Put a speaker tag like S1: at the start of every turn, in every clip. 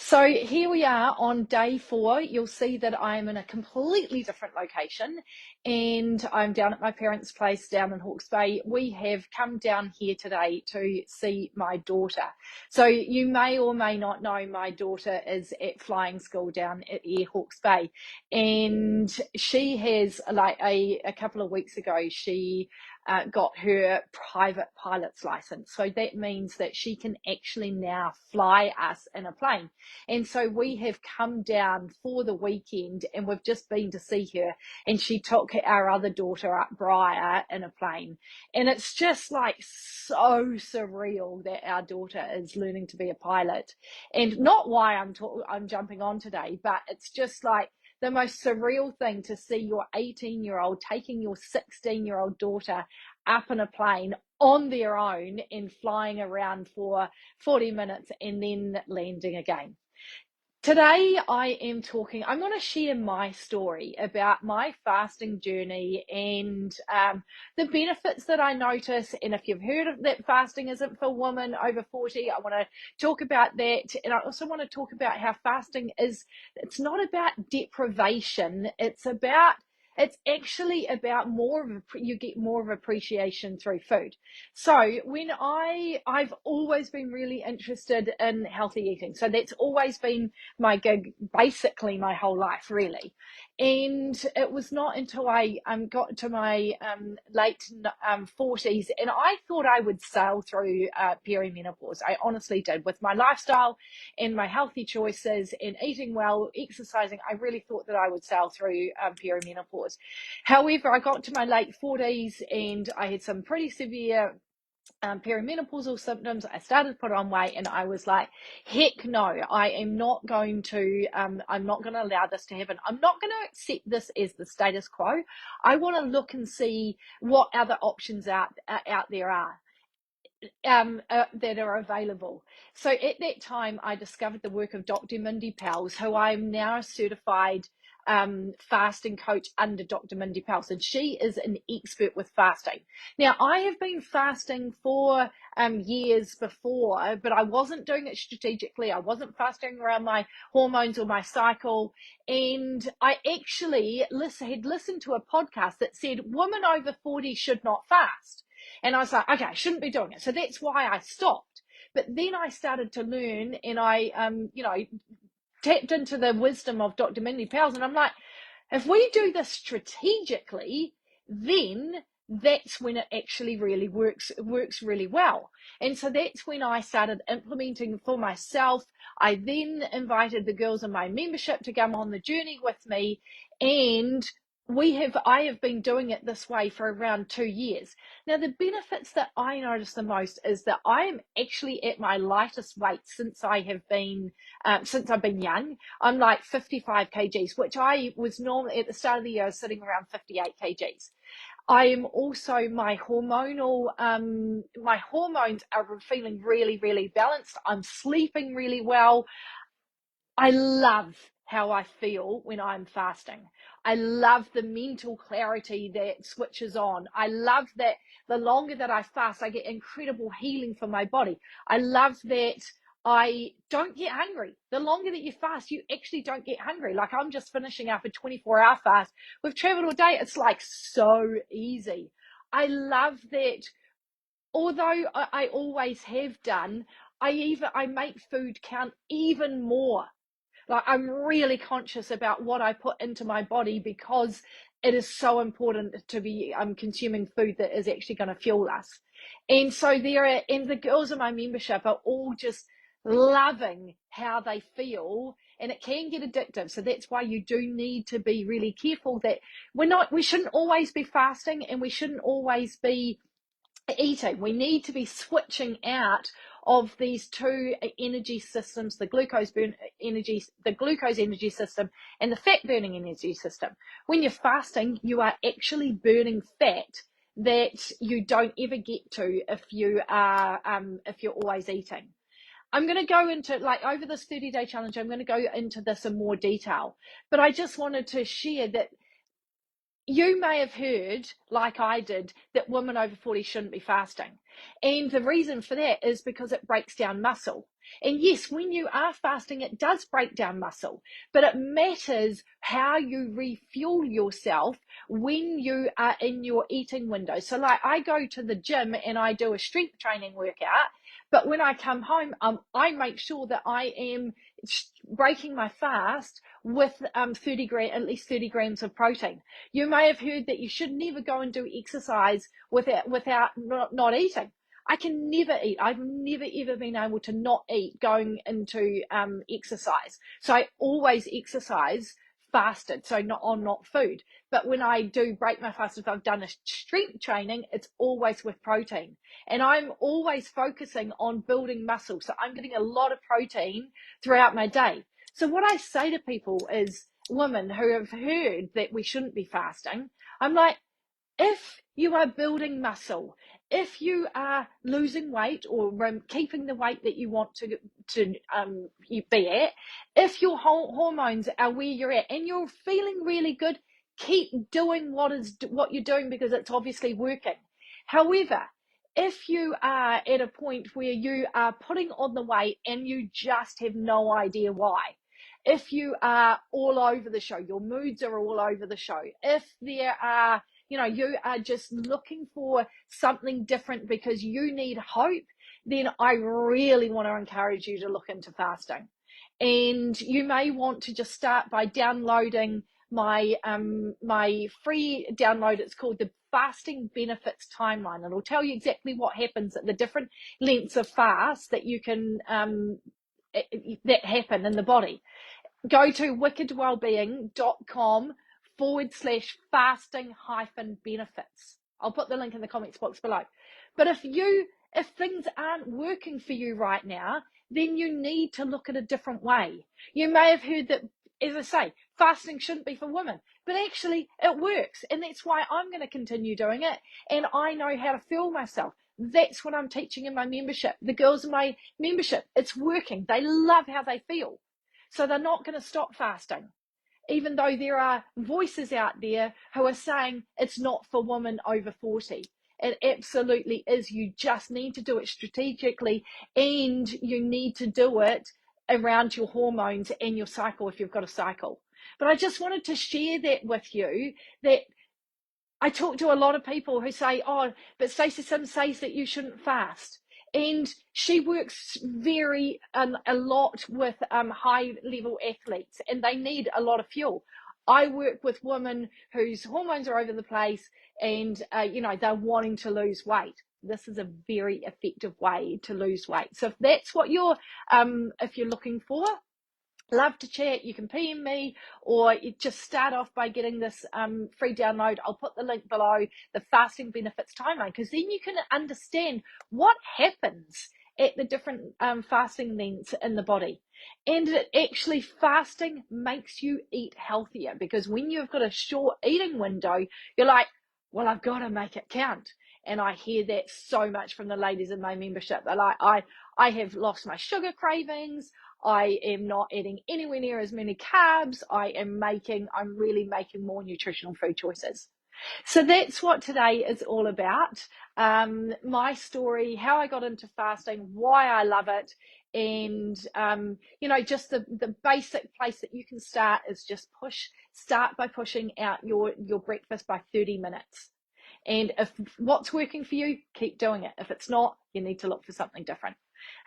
S1: So here we are on day 4. You'll see that I'm in a completely different location and I'm down at my parents' place down in Hawke's Bay. We have come down here today to see my daughter. So you may or may not know my daughter is at flying school down at Air Hawke's Bay, and she has, like, a couple of weeks ago, she got her private pilot's license. So that means that she can actually now fly us in a plane. And so we have come down for the weekend and we've just been to see her, and she took our other daughter up, Briar, in a plane. And it's just like so surreal that our daughter is learning to be a pilot. And not why I'm jumping on today, but it's just like the most surreal thing to see your 18-year-old taking your 16-year-old daughter up in a plane on their own and flying around for 40 minutes and then landing again. Today I'm going to share my story about my fasting journey and the benefits that I notice. And if you've heard of that fasting isn't for women over 40, I want to talk about that. And I also want to talk about how fasting it's not about deprivation. It's actually about you get more of appreciation through food. So I've always been really interested in healthy eating. So that's always been my gig basically my whole life, really. And it was not until I got to my late 40s and I thought I would sail through perimenopause. I honestly did. With my lifestyle and my healthy choices and eating well, exercising, I really thought that I would sail through perimenopause. However, I got to my late 40s and I had some pretty severe perimenopausal symptoms. I started to put on weight and I was like, heck no, I'm not going to allow this to happen. I'm not going to accept this as the status quo. I want to look and see what other options out there are. That are available. So at that time, I discovered the work of Dr. Mindy Pelz, who I'm now a certified fasting coach under Dr. Mindy Pelz, and she is an expert with fasting. Now, I have been fasting for years before, but I wasn't doing it strategically. I wasn't fasting around my hormones or my cycle, and I actually had listened to a podcast that said women over 40 should not fast. And I was like, okay, I shouldn't be doing it. So that's why I stopped. But then I started to learn and I, tapped into the wisdom of Dr. Mindy Pelz. And I'm like, if we do this strategically, then that's when it actually really works really well. And so that's when I started implementing for myself. I then invited the girls in my membership to come on the journey with me, and I have been doing it this way for around 2 years. Now, the benefits that I notice the most is that I am actually at my lightest weight since I've been young. I'm like 55 kgs, which I was normally at the start of the year, I was sitting around 58 kgs. I am also, my hormones are feeling really, really balanced. I'm sleeping really well. I love how I feel when I'm fasting. I love the mental clarity that switches on. I love that the longer that I fast, I get incredible healing for my body. I love that I don't get hungry. The longer that you fast, you actually don't get hungry. Like, I'm just finishing up a 24-hour fast. We've traveled all day. It's like so easy. I love that. Although I always have done, I make food count even more. Like, I'm really conscious about what I put into my body because it is so important to be consuming food that is actually going to fuel us. And so and the girls in my membership are all just loving how they feel, and it can get addictive. So that's why you do need to be really careful that we shouldn't always be fasting and we shouldn't always be eating. We need to be switching out of these two energy systems, the glucose energy system and the fat burning energy system. When you're fasting, you are actually burning fat that you don't ever get to if you're always eating. I'm going to go into, like, over this 30-day challenge, I'm going to go into this in more detail, but I just wanted to share that you may have heard, like I did, that women over 40 shouldn't be fasting. And the reason for that is because it breaks down muscle. And yes, when you are fasting, it does break down muscle, but it matters how you refuel yourself when you are in your eating window. So, like, I go to the gym and I do a strength training workout, but when I come home, I make sure that I am breaking my fast with at least 30 grams of protein. You may have heard that you should never go and do exercise without not eating. I can never eat. I've never ever been able to not eat going into exercise. So I always exercise fasted, so not food. But when I do break my fast, if I've done a strength training, it's always with protein. And I'm always focusing on building muscle. So I'm getting a lot of protein throughout my day. So what I say to people is, women who have heard that we shouldn't be fasting, I'm like, if you are building muscle, if you are losing weight or keeping the weight that you want to you be at, if your hormones are where you're at and you're feeling really good, keep doing what you're doing, because it's obviously working. However, if you are at a point where you are putting on the weight and you just have no idea why, if you are all over the show, your moods are all over the show, if there are, you are just looking for something different because you need hope, then I really want to encourage you to look into fasting. And you may want to just start by downloading my free download. It's called the Fasting Benefits Timeline. It'll tell you exactly what happens at the different lengths of fast that you can that happen in the body. Go to wickedwellbeing.com/fasting benefits. I'll put the link in the comments box below. But if things aren't working for you right now, then you need to look at a different way. You may have heard that, as I say, fasting shouldn't be for women, but actually it works. And that's why I'm going to continue doing it. And I know how to fuel myself. That's what I'm teaching in my membership. The girls in my membership, it's working. They love how they feel. So they're not going to stop fasting, even though there are voices out there who are saying it's not for women over 40. It absolutely is. You just need to do it strategically, and you need to do it around your hormones and your cycle if you've got a cycle. But I just wanted to share that with you, that I talk to a lot of people who say, oh, but Stacey Sims says that you shouldn't fast. And she works a lot with high level athletes, and they need a lot of fuel. I work with women whose hormones are over the place, and they're wanting to lose weight. This is a very effective way to lose weight. So if that's what if you're looking for, love to chat. You can PM me, or you just start off by getting this free download. I'll put the link below, the Fasting Benefits Timeline, because then you can understand what happens at the different fasting lengths in the body. And actually, fasting makes you eat healthier, because when you've got a short eating window, you're like, well, I've got to make it count. And I hear that so much from the ladies in my membership. They're like, I have lost my sugar cravings. I am not eating anywhere near as many carbs. I'm really making more nutritional food choices. So that's what today is all about. My story, how I got into fasting, why I love it. And, just the basic place that you can start is just start by pushing out your breakfast by 30 minutes. And if what's working for you, keep doing it. If it's not, you need to look for something different.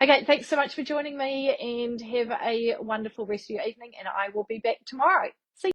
S1: Okay, thanks so much for joining me, and have a wonderful rest of your evening, and I will be back tomorrow. See you.